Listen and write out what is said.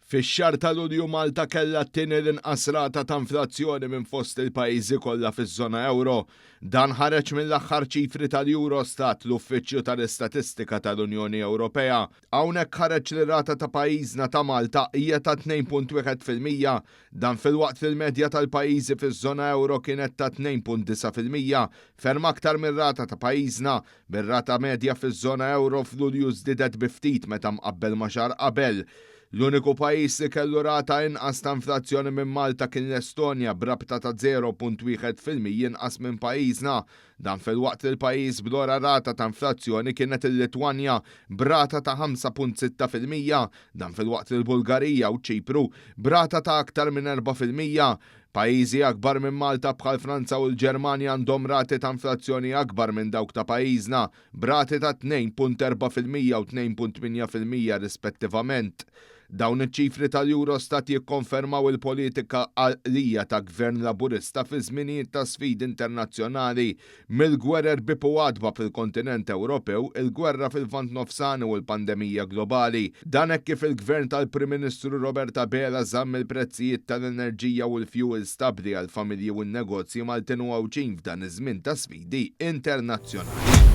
Fix-xahar ta' Lulju Malta kellha t-tieni l-inqas rata ta' inflazzjoni minn fost il-pajjiżi kollha fiż-żona euro. Dan ħareġ mill-aħħar ċifri tal-Eurostat, l-Uffiċċju tal-Istatistika tal-Unjoni Ewropea. Hawnhekk ħareġ li rata ta' pajjiżna ta' Malta hija ta' 2.1%, dan filwaqt li l-medja tal-pajjiżi fiż-żona euro kienet ta' 2.9%, ferm aktar mir-rata ta' pajjiżna, bir-rata medja fiż-żona euro f'Lulju żdiedet bi ftit meta mqabbel ma' xahar qabel. L-uniku pajjiż li kellu rata inqas ta' inflazzjoni minn Malta kien l-Estonja b'rabta ta' 0.1% inqas minn pajjiżna. Dan filwaqt li l-pajjiż bl-ora rata ta' inflazzjoni kienet il-Litwanja b'rata ta' 5.6%, dan filwaqt li l-Bulgarija u Ċipru b'rata ta' aktar minn 4%. Pajjiżi akbar minn Malta bħal Franza u l-Ġermanja għandhom rati ta' inflazzjoni akbar minn dawk ta' pajjiżna, b'rati ta' 2.4% u 2.8% rispettivament. Dawn iċ-ċifri tal-Eurostat jikkonfermaw il-politika għalija ta' Gvern Laburista fi żminijiet ta' sfidi internazzjonali, mill-gwerer bipu għadba fil-kontinent Ewropew, il-gwerra fil-Vant Nofsani u l-pandemija globali. Dan hekk kif il-Gvern tal-Prim Ministru Roberta Bela żamm il-prezzijiet tal-enerġija u l-fuel stabbli għall-familji u n-negozji Maltin u għawġin f'dan iż-żmien ta' sfidi internazzjonali.